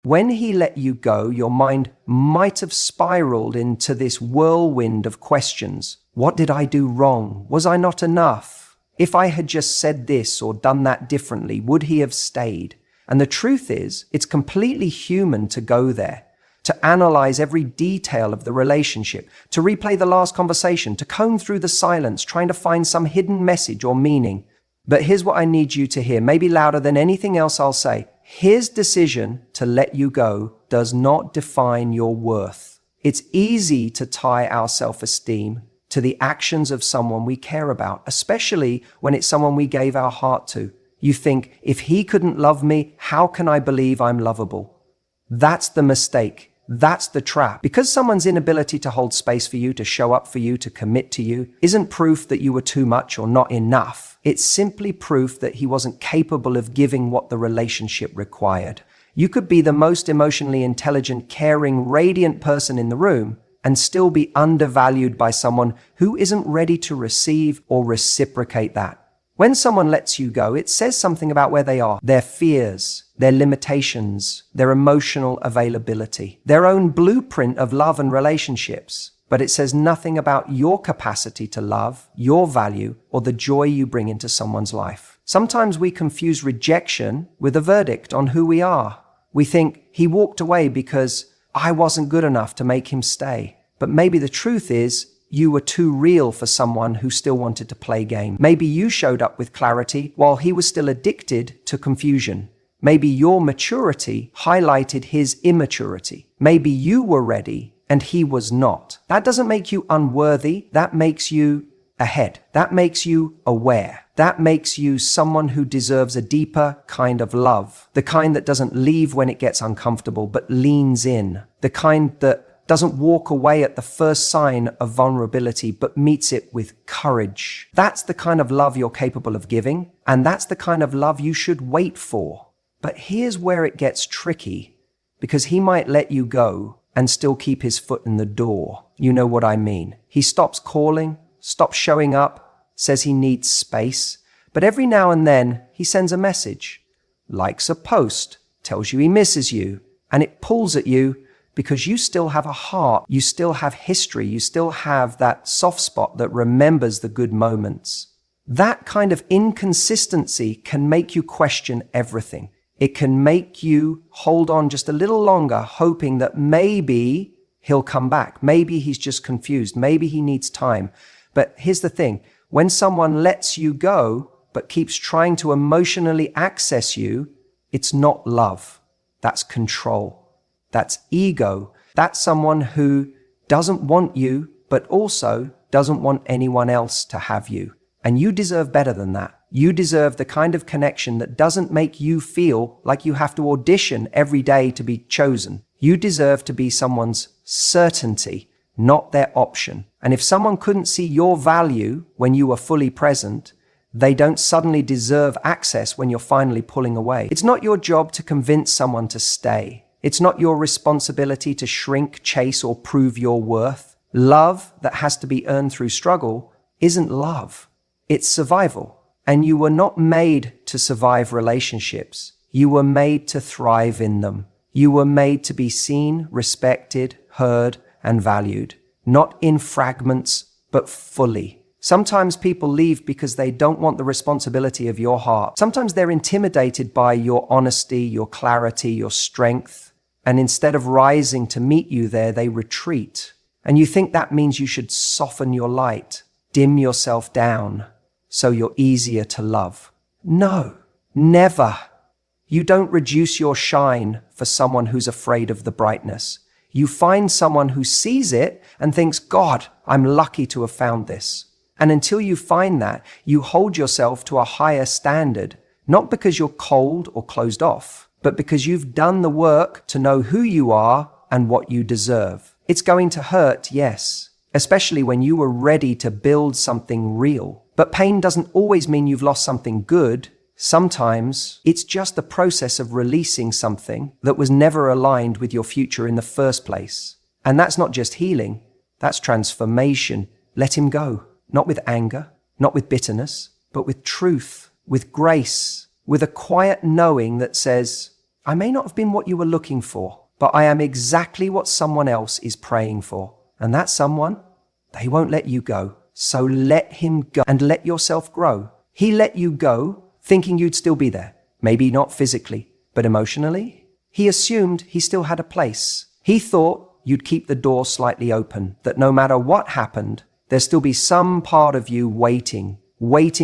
When he let you go, your mind might have spiraled into this whirlwind of questions. What did I do wrong? Was I not enough? If I had just said this or done that differently, would he have stayed? And the truth is, it's completely human to go there, to analyze every detail of the relationship, to replay the last conversation, to comb through the silence, trying to find some hidden message or meaning. But here's what I need you to hear, maybe louder than anything else I'll say. His decision to let you go does not define your worth. It's easy to tie our self-esteem to the actions of someone we care about, especially when it's someone we gave our heart to. You think, if he couldn't love me, how can I believe I'm lovable? That's the mistake. That's the trap. Because someone's inability to hold space for you, to show up for you, to commit to you, isn't proof that you were too much or not enough. It's simply proof that he wasn't capable of giving what the relationship required. You could be the most emotionally intelligent, caring, radiant person in the room and still be undervalued by someone who isn't ready to receive or reciprocate that. When someone lets you go, it says something about where they are, their fears, their limitations, their emotional availability, their own blueprint of love and relationships. But it says nothing about your capacity to love, your value, or the joy you bring into someone's life. Sometimes we confuse rejection with a verdict on who we are. We think he walked away because I wasn't good enough to make him stay. But maybe the truth is, you were too real for someone who still wanted to play game. Maybe you showed up with clarity while he was still addicted to confusion. Maybe your maturity highlighted his immaturity. Maybe you were ready and he was not. That doesn't make you unworthy. That makes you ahead. That makes you aware. That makes you someone who deserves a deeper kind of love. The kind that doesn't leave when it gets uncomfortable, but leans in. The kind that doesn't walk away at the first sign of vulnerability, but meets it with courage. That's the kind of love you're capable of giving, and that's the kind of love you should wait for. But here's where it gets tricky, because he might let you go and still keep his foot in the door. You know what I mean. He stops calling, stops showing up, says he needs space, but every now and then he sends a message, likes a post, tells you he misses you, and it pulls at you because you still have a heart, you still have history, you still have that soft spot that remembers the good moments. That kind of inconsistency can make you question everything. It can make you hold on just a little longer, hoping that maybe he'll come back. Maybe he's just confused. Maybe he needs time. But here's the thing. When someone lets you go, but keeps trying to emotionally access you, it's not love. That's control. That's ego. That's someone who doesn't want you, but also doesn't want anyone else to have you. And you deserve better than that. You deserve the kind of connection that doesn't make you feel like you have to audition every day to be chosen. You deserve to be someone's certainty, not their option. And if someone couldn't see your value when you were fully present, they don't suddenly deserve access when you're finally pulling away. It's not your job to convince someone to stay. It's not your responsibility to shrink, chase, or prove your worth. Love that has to be earned through struggle isn't love. It's survival. And you were not made to survive relationships. You were made to thrive in them. You were made to be seen, respected, heard, and valued. Not in fragments, but fully. Sometimes people leave because they don't want the responsibility of your heart. Sometimes they're intimidated by your honesty, your clarity, your strength. And instead of rising to meet you there, they retreat. And you think that means you should soften your light, dim yourself down, so you're easier to love. No, never. You don't reduce your shine for someone who's afraid of the brightness. You find someone who sees it and thinks, God, I'm lucky to have found this. And until you find that, you hold yourself to a higher standard, not because you're cold or closed off, but because you've done the work to know who you are and what you deserve. It's going to hurt, yes, especially when you were ready to build something real. But pain doesn't always mean you've lost something good. Sometimes it's just the process of releasing something that was never aligned with your future in the first place. And that's not just healing, that's transformation. Let him go, not with anger, not with bitterness, but with truth, with grace, with a quiet knowing that says, I may not have been what you were looking for, but I am exactly what someone else is praying for. And that someone, they won't let you go. So let him go and let yourself grow. He let you go thinking you'd still be there. Maybe not physically, but emotionally. He assumed he still had a place. He thought you'd keep the door slightly open, that no matter what happened, there'd still be some part of you waiting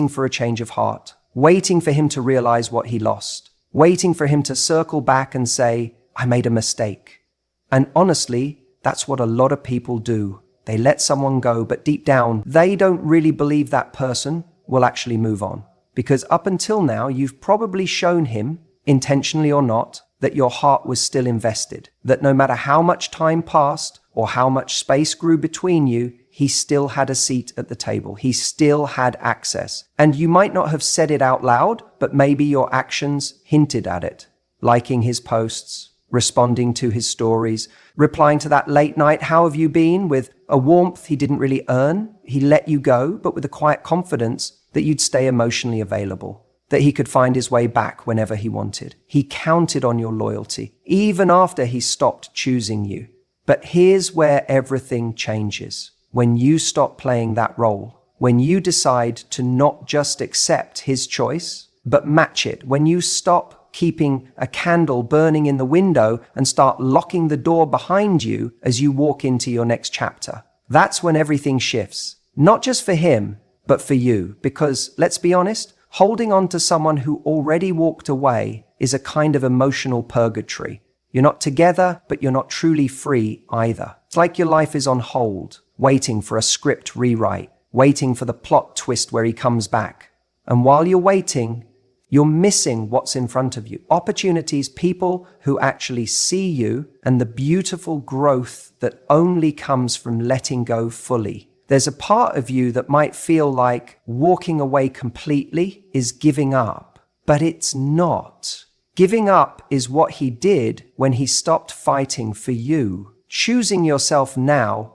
for a change of heart, waiting for him to realize what he lost, waiting for him to circle back and say, I made a mistake. And honestly, that's what a lot of people do. They let someone go, but deep down, they don't really believe that person will actually move on. Because up until now, you've probably shown him, intentionally or not, that your heart was still invested, that no matter how much time passed or how much space grew between you, he still had a seat at the table. He still had access. And you might not have said it out loud, but maybe your actions hinted at it. Liking his posts, responding to his stories, replying to that late night, how have you been, with a warmth he didn't really earn. He let you go, but with a quiet confidence that you'd stay emotionally available, that he could find his way back whenever he wanted. He counted on your loyalty, even after he stopped choosing you. But here's where everything changes. When you stop playing that role, when you decide to not just accept his choice, but match it, when you stop keeping a candle burning in the window and start locking the door behind you as you walk into your next chapter, that's when everything shifts. Not just for him, but for you. Because let's be honest, holding on to someone who already walked away is a kind of emotional purgatory. You're not together, but you're not truly free either. It's like your life is on hold, waiting for a script rewrite, waiting for the plot twist where he comes back. And while you're waiting, you're missing what's in front of you. Opportunities, people who actually see you, and the beautiful growth that only comes from letting go fully. There's a part of you that might feel like walking away completely is giving up, but it's not. Giving up is what he did when he stopped fighting for you. Choosing yourself now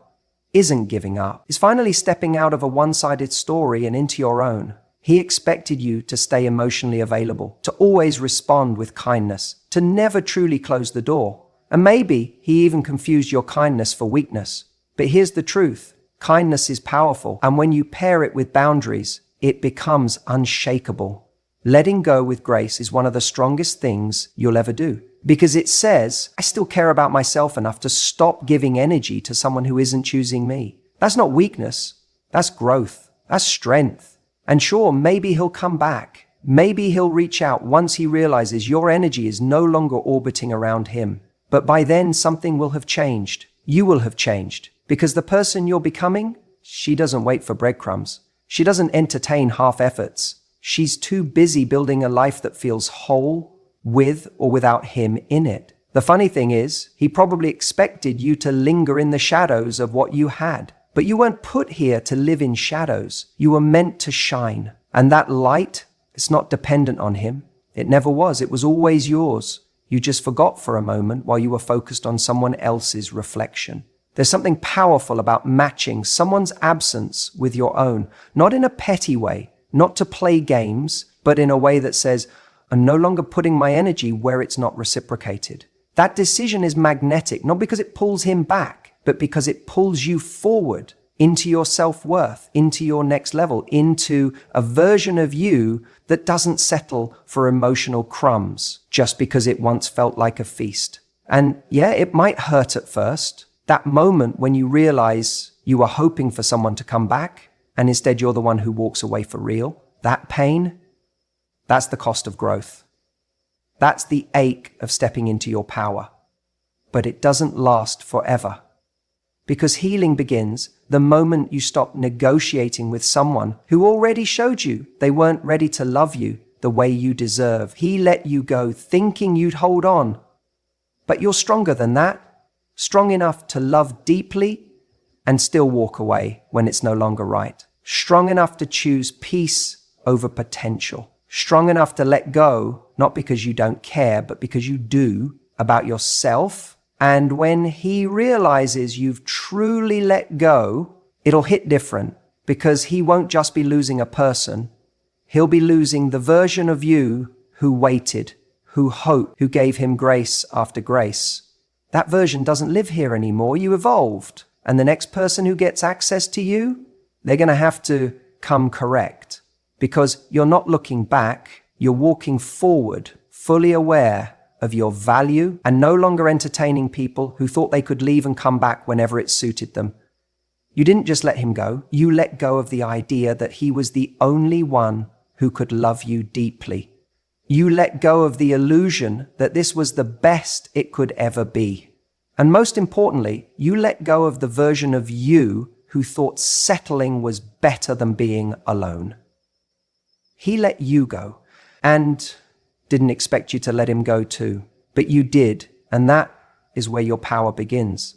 isn't giving up. It's finally stepping out of a one-sided story and into your own. He expected you to stay emotionally available, to always respond with kindness, to never truly close the door. And maybe he even confused your kindness for weakness. But here's the truth. Kindness is powerful, and when you pair it with boundaries, it becomes unshakable. Letting go with grace is one of the strongest things you'll ever do, because it says, I still care about myself enough to stop giving energy to someone who isn't choosing me. That's not weakness. That's growth. That's strength. And sure, maybe he'll come back. Maybe he'll reach out once he realizes your energy is no longer orbiting around him. But by then, something will have changed. You will have changed. Because the person you're becoming, she doesn't wait for breadcrumbs. She doesn't entertain half efforts. She's too busy building a life that feels whole, with or without him in it. The funny thing is, he probably expected you to linger in the shadows of what you had. But you weren't put here to live in shadows. You were meant to shine. And that light, it's not dependent on him. It never was. It was always yours. You just forgot for a moment while you were focused on someone else's reflection. There's something powerful about matching someone's absence with your own, not in a petty way, not to play games, but in a way that says, I'm no longer putting my energy where it's not reciprocated. That decision is magnetic, not because it pulls him back, but because it pulls you forward into your self-worth, into your next level, into a version of you that doesn't settle for emotional crumbs just because it once felt like a feast. And yeah, it might hurt at first. That moment when you realize you were hoping for someone to come back and instead you're the one who walks away for real. That pain, that's the cost of growth. That's the ache of stepping into your power. But it doesn't last forever. Because healing begins the moment you stop negotiating with someone who already showed you they weren't ready to love you the way you deserve. He let you go thinking you'd hold on. But you're stronger than that. Strong enough to love deeply and still walk away when it's no longer right. Strong enough to choose peace over potential. Strong enough to let go, not because you don't care, but because you do, about yourself. And when he realizes you've truly let go, it'll hit different, because he won't just be losing a person. He'll be losing the version of you who waited, who hoped, who gave him grace after grace. That version doesn't live here anymore. You evolved. And the next person who gets access to you, they're going to have to come correct. Because you're not looking back, you're walking forward, fully aware of your value and no longer entertaining people who thought they could leave and come back whenever it suited them. You didn't just let him go, you let go of the idea that he was the only one who could love you deeply. You let go of the illusion that this was the best it could ever be. And most importantly, you let go of the version of you who thought settling was better than being alone. He let you go and didn't expect you to let him go too, but you did, and that is where your power begins.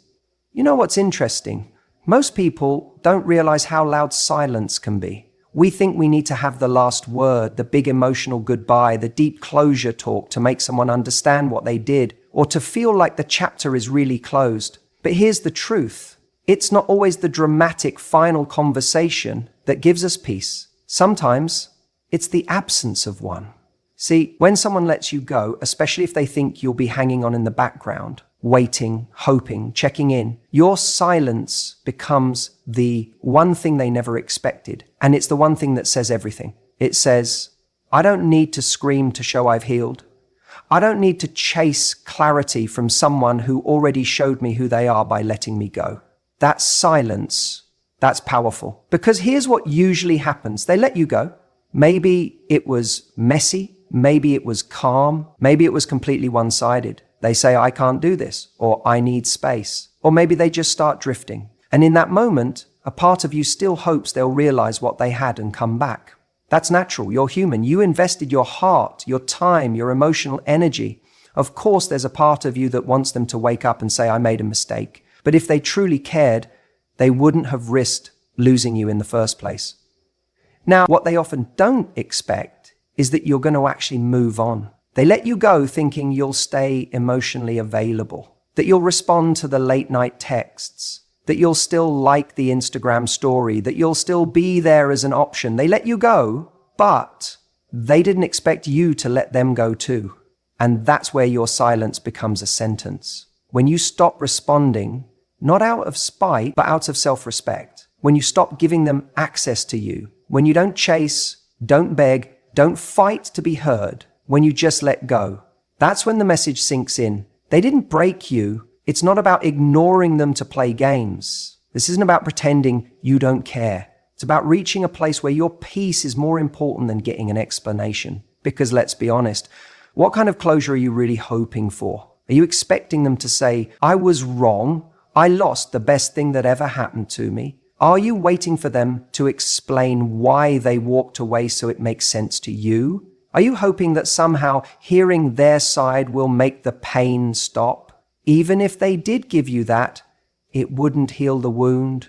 You know what's interesting? Most people don't realize how loud silence can be. We think we need to have the last word, the big emotional goodbye, the deep closure talk to make someone understand what they did, or to feel like the chapter is really closed. But here's the truth. It's not always the dramatic final conversation that gives us peace. Sometimes it's the absence of one. See, when someone lets you go, especially if they think you'll be hanging on in the background, waiting, hoping, checking in, your silence becomes the one thing they never expected. And it's the one thing that says everything. It says, I don't need to scream to show I've healed. I don't need to chase clarity from someone who already showed me who they are by letting me go. That silence, that's powerful. Because here's what usually happens. They let you go. Maybe it was messy. Maybe it was calm. Maybe it was completely one-sided. They say, I can't do this, or I need space. Or maybe they just start drifting. And in that moment, a part of you still hopes they'll realize what they had and come back. That's natural. You're human. You invested your heart, your time, your emotional energy. Of course, there's a part of you that wants them to wake up and say, I made a mistake. But if they truly cared, they wouldn't have risked losing you in the first place. Now, what they often don't expect is that you're going to actually move on. They let you go thinking you'll stay emotionally available, that you'll respond to the late night texts, that you'll still like the Instagram story, that you'll still be there as an option. They let you go, but they didn't expect you to let them go too. And that's where your silence becomes a sentence. When you stop responding, not out of spite, but out of self-respect. When you stop giving them access to you. When you don't chase, don't beg, don't fight to be heard. When you just let go. That's when the message sinks in. They didn't break you. It's not about ignoring them to play games. This isn't about pretending you don't care. It's about reaching a place where your peace is more important than getting an explanation. Because let's be honest, what kind of closure are you really hoping for? Are you expecting them to say, I was wrong, I lost the best thing that ever happened to me? Are you waiting for them to explain why they walked away so it makes sense to you? Are you hoping that somehow hearing their side will make the pain stop? Even if they did give you that, it wouldn't heal the wound.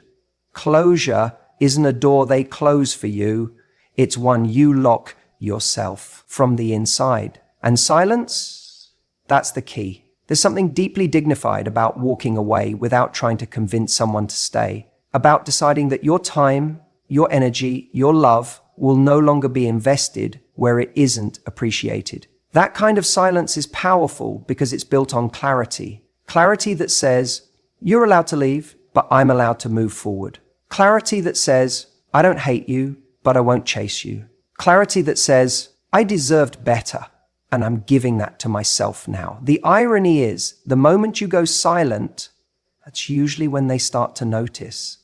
Closure isn't a door they close for you. It's one you lock yourself from the inside. And silence? That's the key. There's something deeply dignified about walking away without trying to convince someone to stay. About deciding that your time, your energy, your love will no longer be invested where it isn't appreciated. That kind of silence is powerful because it's built on clarity. Clarity that says, you're allowed to leave, but I'm allowed to move forward. Clarity that says, I don't hate you, but I won't chase you. Clarity that says, I deserved better, and I'm giving that to myself now. The irony is, the moment you go silent, that's usually when they start to notice.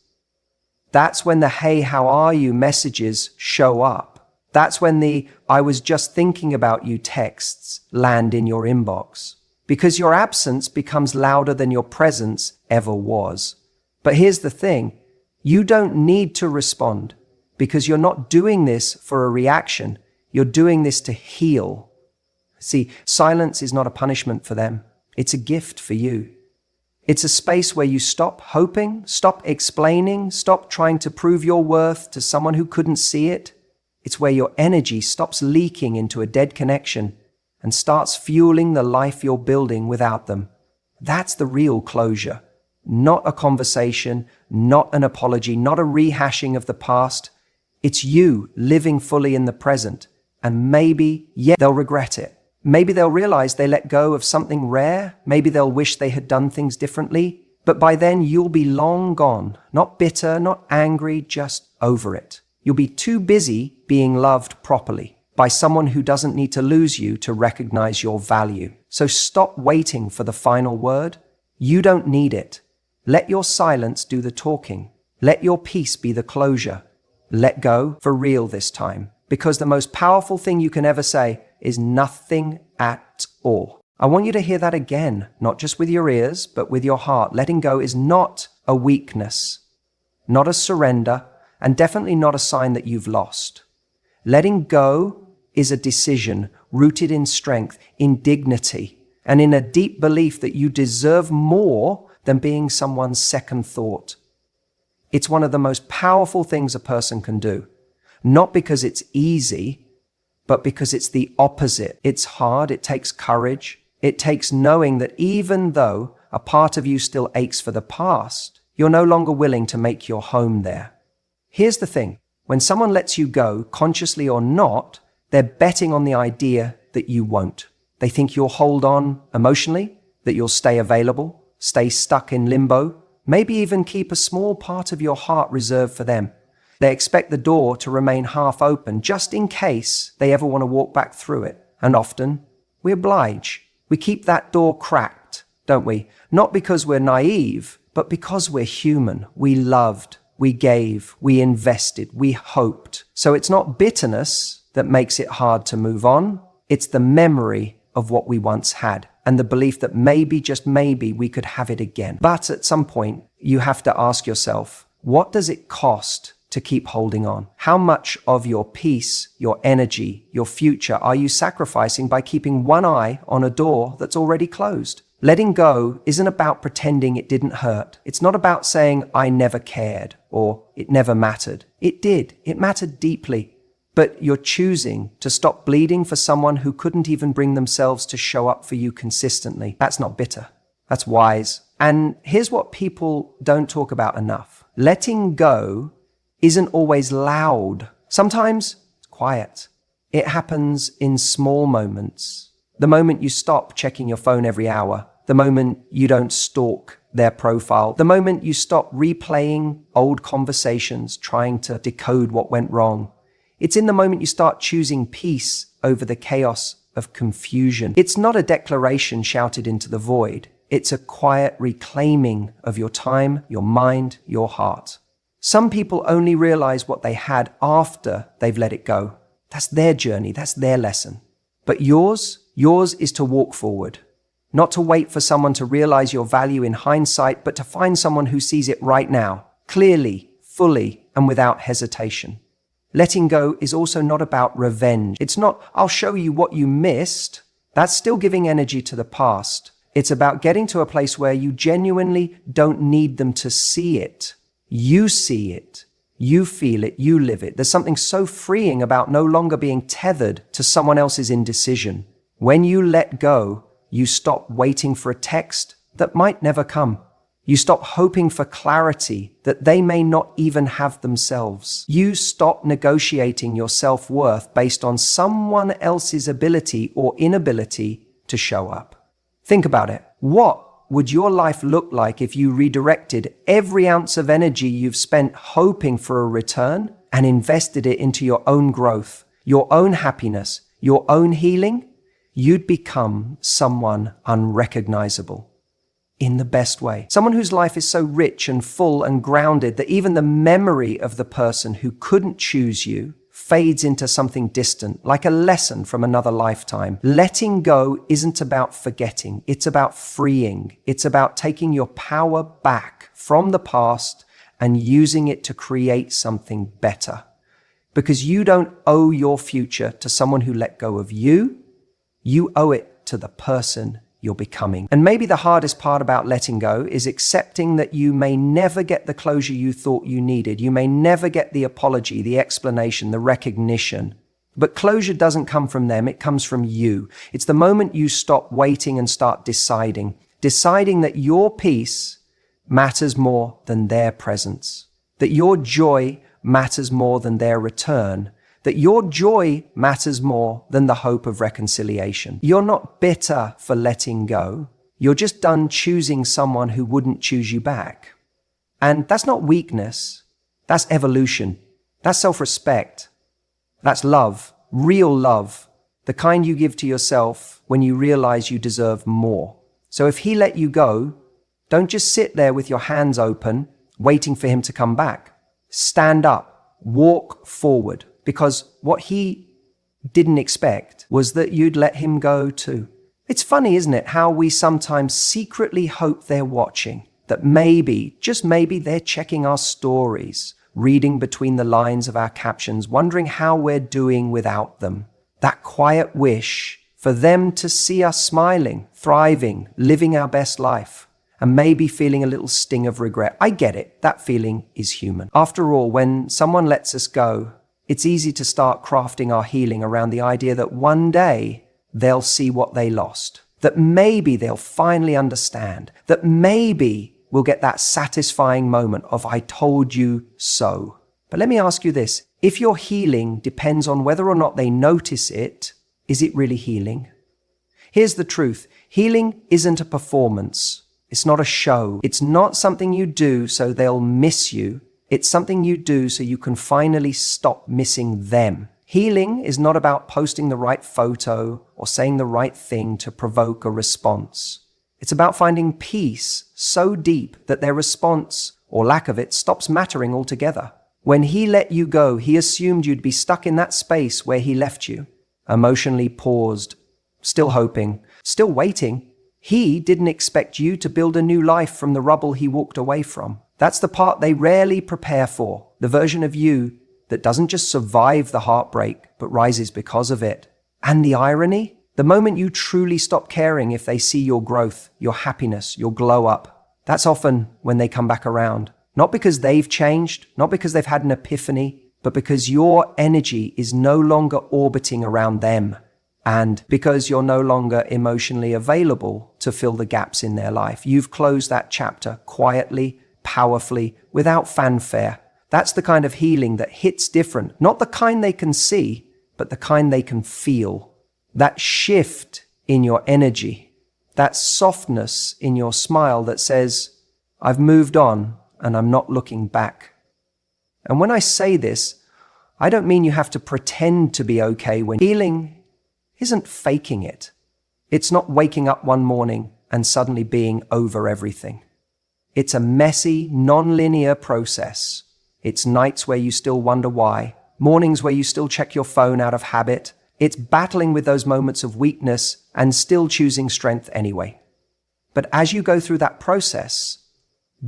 That's when the hey, how are you messages show up. That's when the I was just thinking about you texts land in your inbox. Because your absence becomes louder than your presence ever was. But here's the thing, you don't need to respond because you're not doing this for a reaction. You're doing this to heal. See, silence is not a punishment for them. It's a gift for you. It's a space where you stop hoping, stop explaining, stop trying to prove your worth to someone who couldn't see it. It's where your energy stops leaking into a dead connection and starts fueling the life you're building without them. That's the real closure. Not a conversation, not an apology, not a rehashing of the past. It's you living fully in the present. And maybe, yeah, they'll regret it. Maybe they'll realize they let go of something rare. Maybe they'll wish they had done things differently. But by then, you'll be long gone. Not bitter, not angry, just over it. You'll be too busy being loved properly by someone who doesn't need to lose you to recognize your value. So stop waiting for the final word. You don't need it. Let your silence do the talking. Let your peace be the closure. Let go for real this time. Because the most powerful thing you can ever say is nothing at all. I want you to hear that again, not just with your ears, but with your heart. Letting go is not a weakness, not a surrender, and definitely not a sign that you've lost. Letting go is a decision rooted in strength, in dignity, and in a deep belief that you deserve more than being someone's second thought. It's one of the most powerful things a person can do, not because it's easy, but because it's the opposite. It's hard, it takes courage, it takes knowing that even though a part of you still aches for the past, you're no longer willing to make your home there. Here's the thing, when someone lets you go, consciously or not, they're betting on the idea that you won't. They think you'll hold on emotionally, that you'll stay available, stay stuck in limbo, maybe even keep a small part of your heart reserved for them. They expect the door to remain half open just in case they ever want to walk back through it. And often, we oblige. We keep that door cracked, don't we? Not because we're naive, but because we're human. We loved, we gave, we invested, we hoped. So it's not bitterness that makes it hard to move on. It's the memory of what we once had and the belief that maybe, just maybe, we could have it again. But at some point, you have to ask yourself, what does it cost to keep holding on? How much of your peace, your energy, your future are you sacrificing by keeping one eye on a door that's already closed? Letting go isn't about pretending it didn't hurt. It's not about saying, I never cared, or it never mattered. It did. It mattered deeply. But you're choosing to stop bleeding for someone who couldn't even bring themselves to show up for you consistently. That's not bitter. That's wise. And here's what people don't talk about enough. Letting go isn't always loud. Sometimes it's quiet. It happens in small moments. The moment you stop checking your phone every hour, the moment you don't stalk their profile, the moment you stop replaying old conversations, trying to decode what went wrong. It's in the moment you start choosing peace over the chaos of confusion. It's not a declaration shouted into the void. It's a quiet reclaiming of your time, your mind, your heart. Some people only realize what they had after they've let it go. That's their journey. That's their lesson. But yours is to walk forward, not to wait for someone to realize your value in hindsight, but to find someone who sees it right now, clearly, fully, and without hesitation. Letting go is also not about revenge. It's not, I'll show you what you missed. That's still giving energy to the past. It's about getting to a place where you genuinely don't need them to see it. You see it. You feel it. You live it. There's something so freeing about no longer being tethered to someone else's indecision. When you let go, you stop waiting for a text that might never come. You stop hoping for clarity that they may not even have themselves. You stop negotiating your self-worth based on someone else's ability or inability to show up. Think about it. What would your life look like if you redirected every ounce of energy you've spent hoping for a return and invested it into your own growth, your own happiness, your own healing? You'd become someone unrecognizable. In the best way. Someone whose life is so rich and full and grounded that even the memory of the person who couldn't choose you fades into something distant, like a lesson from another lifetime. Letting go isn't about forgetting. It's about freeing. It's about taking your power back from the past and using it to create something better. Because you don't owe your future to someone who let go of you. You owe it to the person you're becoming. And maybe the hardest part about letting go is accepting that you may never get the closure you thought you needed. You may never get the apology, the explanation, the recognition. But closure doesn't come from them, it comes from you. It's the moment you stop waiting and start deciding that your peace matters more than their presence, that your joy matters more than their return, that your joy matters more than the hope of reconciliation. You're not bitter for letting go. You're just done choosing someone who wouldn't choose you back. And that's not weakness. That's evolution. That's self-respect. That's love, real love, the kind you give to yourself when you realize you deserve more. So if he let you go, don't just sit there with your hands open, waiting for him to come back. Stand up, walk forward, because what he didn't expect was that you'd let him go too. It's funny, isn't it, how we sometimes secretly hope they're watching, that maybe, just maybe, they're checking our stories, reading between the lines of our captions, wondering how we're doing without them. That quiet wish for them to see us smiling, thriving, living our best life, and maybe feeling a little sting of regret. I get it. That feeling is human. After all, when someone lets us go, it's easy to start crafting our healing around the idea that one day they'll see what they lost, that maybe they'll finally understand, that maybe we'll get that satisfying moment of "I told you so." But let me ask you this. If your healing depends on whether or not they notice it, is it really healing? Here's the truth. Healing isn't a performance. It's not a show. It's not something you do so they'll miss you. It's something you do so you can finally stop missing them. Healing is not about posting the right photo or saying the right thing to provoke a response. It's about finding peace so deep that their response, or lack of it, stops mattering altogether. When he let you go, he assumed you'd be stuck in that space where he left you, emotionally paused, still hoping, still waiting. He didn't expect you to build a new life from the rubble he walked away from. That's the part they rarely prepare for, the version of you that doesn't just survive the heartbreak, but rises because of it. And the irony? The moment you truly stop caring if they see your growth, your happiness, your glow up, that's often when they come back around. Not because they've changed, not because they've had an epiphany, but because your energy is no longer orbiting around them, and because you're no longer emotionally available to fill the gaps in their life. You've closed that chapter quietly, powerfully, without fanfare. That's the kind of healing that hits different, not the kind they can see, but the kind they can feel. That shift in your energy, that softness in your smile that says, "I've moved on and I'm not looking back." And when I say this, I don't mean you have to pretend to be okay when healing isn't faking it. It's not waking up one morning and suddenly being over everything. It's a messy, non-linear process. It's nights where you still wonder why, mornings where you still check your phone out of habit. It's battling with those moments of weakness and still choosing strength anyway. But as you go through that process,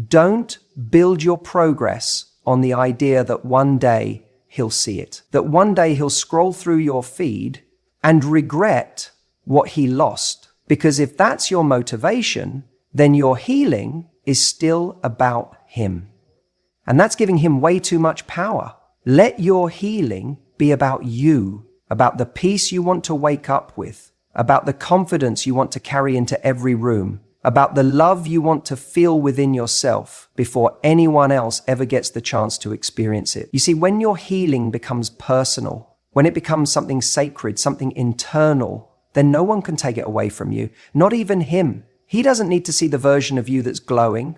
don't build your progress on the idea that one day he'll see it, that one day he'll scroll through your feed and regret what he lost. Because if that's your motivation, then your healing is still about him. And that's giving him way too much power. Let your healing be about you, about the peace you want to wake up with, about the confidence you want to carry into every room, about the love you want to feel within yourself before anyone else ever gets the chance to experience it. You see, when your healing becomes personal, when it becomes something sacred, something internal, then no one can take it away from you, not even him. He doesn't need to see the version of you that's glowing.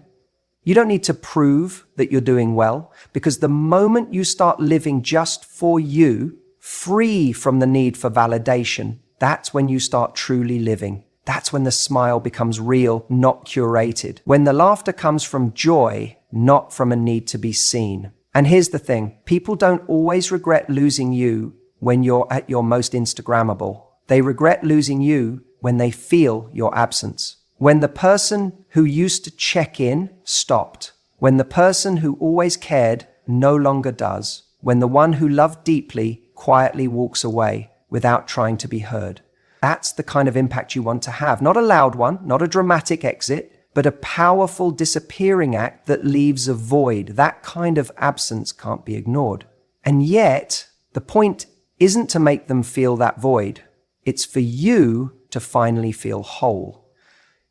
You don't need to prove that you're doing well, because the moment you start living just for you, free from the need for validation, that's when you start truly living. That's when the smile becomes real, not curated. When the laughter comes from joy, not from a need to be seen. And here's the thing, people don't always regret losing you when you're at your most Instagrammable. They regret losing you when they feel your absence. When the person who used to check in stopped. When the person who always cared no longer does. When the one who loved deeply quietly walks away without trying to be heard. That's the kind of impact you want to have. Not a loud one, not a dramatic exit, but a powerful disappearing act that leaves a void. That kind of absence can't be ignored. And yet, the point isn't to make them feel that void. It's for you to finally feel whole.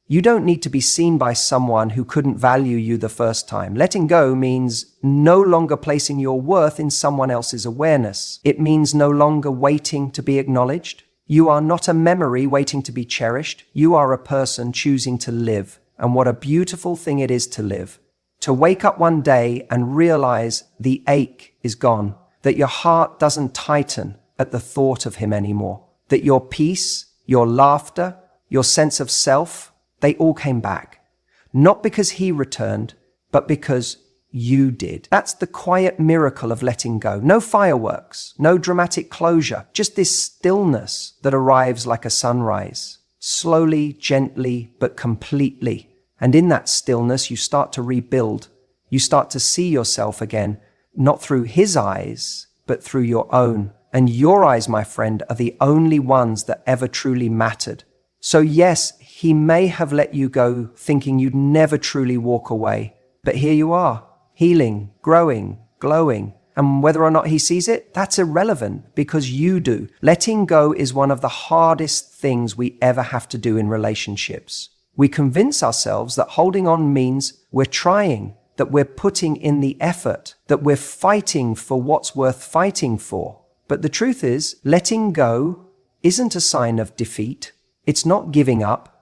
You don't need to be seen by someone who couldn't value you the first time. Letting go means no longer placing your worth in someone else's awareness. It means no longer waiting to be acknowledged. You are not a memory waiting to be cherished. You are a person choosing to live. And what a beautiful thing it is to live. To wake up one day and realize the ache is gone, that your heart doesn't tighten at the thought of him anymore, that your peace, your laughter, your sense of self, they all came back. Not because he returned, but because you did. That's the quiet miracle of letting go. No fireworks, no dramatic closure, just this stillness that arrives like a sunrise, slowly, gently, but completely. And in that stillness, you start to rebuild. You start to see yourself again, not through his eyes, but through your own. And your eyes, my friend, are the only ones that ever truly mattered. So yes, he may have let you go thinking you'd never truly walk away. But here you are, healing, growing, glowing. And whether or not he sees it, that's irrelevant because you do. Letting go is one of the hardest things we ever have to do in relationships. We convince ourselves that holding on means we're trying, that we're putting in the effort, that we're fighting for what's worth fighting for. But the truth is, letting go isn't a sign of defeat. It's not giving up.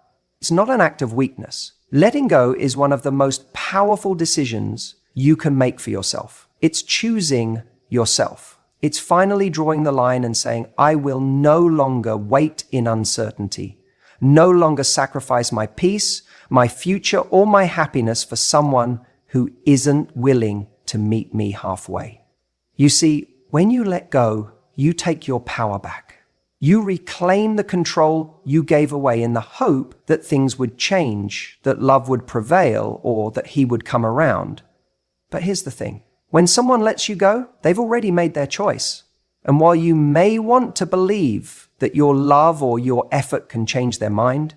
It's not an act of weakness. Letting go is one of the most powerful decisions you can make for yourself. It's choosing yourself. It's finally drawing the line and saying, I will no longer wait in uncertainty, no longer sacrifice my peace, my future, or my happiness for someone who isn't willing to meet me halfway. You see, when you let go, you take your power back. You reclaim the control you gave away in the hope that things would change, that love would prevail, or that he would come around. But here's the thing. When someone lets you go, they've already made their choice. And while you may want to believe that your love or your effort can change their mind,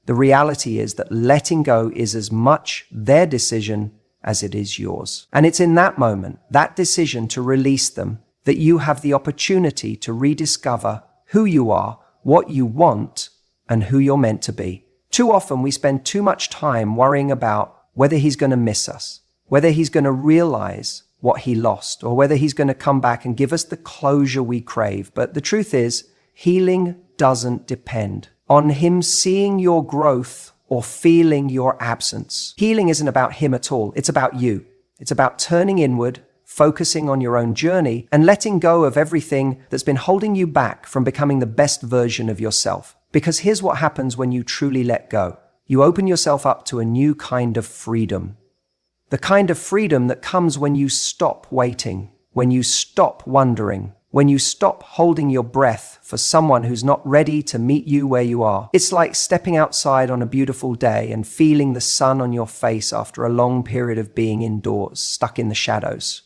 the reality is that letting go is as much their decision as it is yours. And it's in that moment, that decision to release them, that you have the opportunity to rediscover who you are, what you want, and who you're meant to be. Too often we spend too much time worrying about whether he's going to miss us, whether he's going to realize what he lost, or whether he's going to come back and give us the closure we crave. But the truth is, healing doesn't depend on him seeing your growth or feeling your absence. Healing isn't about him at all. It's about you. It's about turning inward, focusing on your own journey, and letting go of everything that's been holding you back from becoming the best version of yourself. Because here's what happens when you truly let go. You open yourself up to a new kind of freedom. The kind of freedom that comes when you stop waiting, when you stop wondering, when you stop holding your breath for someone who's not ready to meet you where you are. It's like stepping outside on a beautiful day and feeling the sun on your face after a long period of being indoors, stuck in the shadows.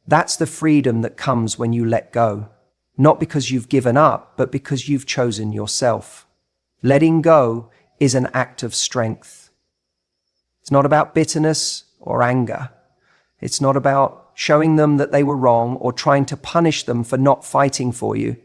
That's the freedom that comes when you let go, not because you've given up, but because you've chosen yourself. Letting go is an act of strength. It's not about bitterness or anger. It's not about showing them that they were wrong or trying to punish them for not fighting for you.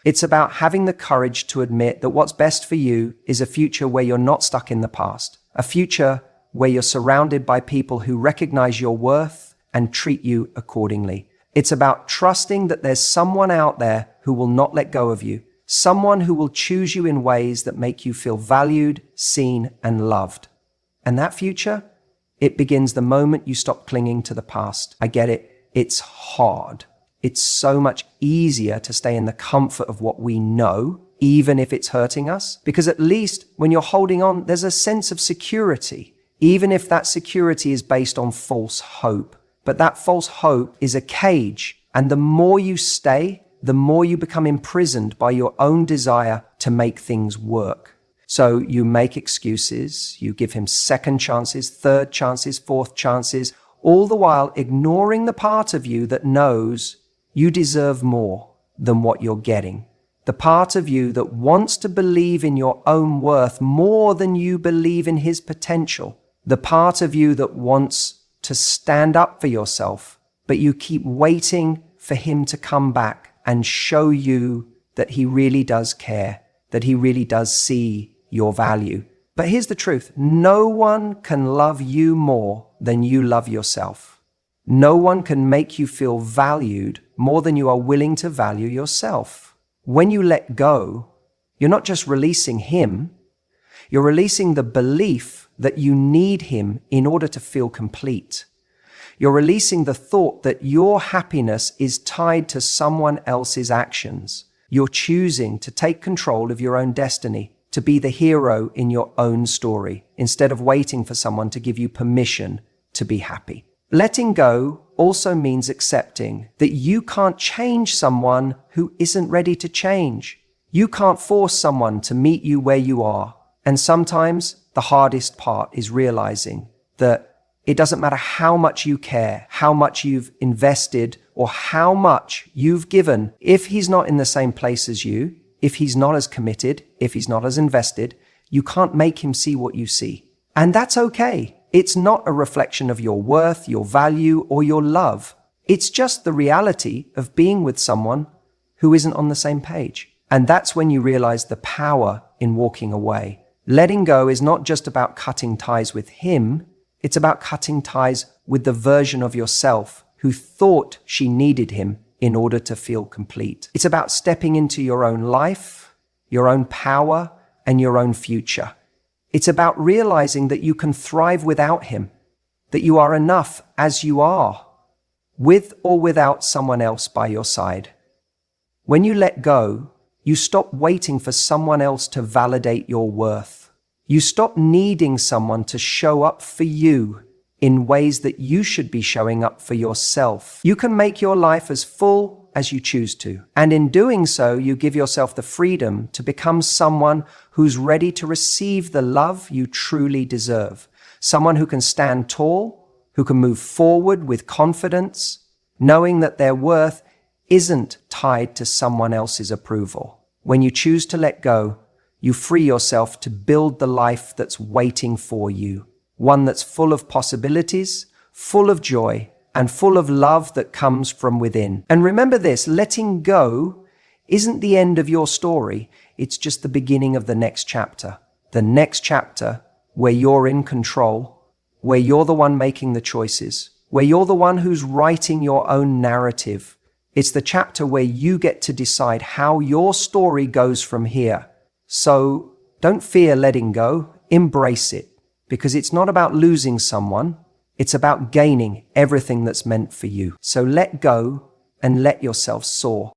It's about having the courage to admit that what's best for you is a future where you're not stuck in the past, a future where you're surrounded by people who recognize your worth and treat you accordingly. It's about trusting that there's someone out there who will not let go of you, someone who will choose you in ways that make you feel valued, seen, and loved. And that future, it begins the moment you stop clinging to the past. I get it. It's hard. It's so much easier to stay in the comfort of what we know, even if it's hurting us, because at least when you're holding on, there's a sense of security, even if that security is based on false hope. But that false hope is a cage, and the more you stay, the more you become imprisoned by your own desire to make things work. So you make excuses, you give him second chances, third chances, fourth chances, all the while ignoring the part of you that knows you deserve more than what you're getting. The part of you that wants to believe in your own worth more than you believe in his potential. The part of you that wants to stand up for yourself, but you keep waiting for him to come back and show you that he really does care, that he really does see your value. But here's the truth. No one can love you more than you love yourself. No one can make you feel valued more than you are willing to value yourself. When you let go, you're not just releasing him, you're releasing the belief that you need him in order to feel complete. You're releasing the thought that your happiness is tied to someone else's actions. You're choosing to take control of your own destiny, to be the hero in your own story, instead of waiting for someone to give you permission to be happy. Letting go also means accepting that you can't change someone who isn't ready to change. You can't force someone to meet you where you are. And sometimes the hardest part is realizing that it doesn't matter how much you care, how much you've invested, or how much you've given. If he's not in the same place as you, if he's not as committed, if he's not as invested, you can't make him see what you see. And that's okay. It's not a reflection of your worth, your value, or your love. It's just the reality of being with someone who isn't on the same page. And that's when you realize the power in walking away. Letting go is not just about cutting ties with him, it's about cutting ties with the version of yourself who thought she needed him in order to feel complete. It's about stepping into your own life, your own power, and your own future. It's about realizing that you can thrive without him, that you are enough as you are, with or without someone else by your side. When you let go, you stop waiting for someone else to validate your worth. You stop needing someone to show up for you in ways that you should be showing up for yourself. You can make your life as full as you choose to. And in doing so, you give yourself the freedom to become someone who's ready to receive the love you truly deserve. Someone who can stand tall, who can move forward with confidence, knowing that their worth isn't tied to someone else's approval. When you choose to let go, you free yourself to build the life that's waiting for you. One that's full of possibilities, full of joy, and full of love that comes from within. And remember this, letting go isn't the end of your story. It's just the beginning of the next chapter. The next chapter where you're in control, where you're the one making the choices, where you're the one who's writing your own narrative. It's the chapter where you get to decide how your story goes from here. So don't fear letting go, embrace it, because it's not about losing someone, it's about gaining everything that's meant for you. So let go and let yourself soar.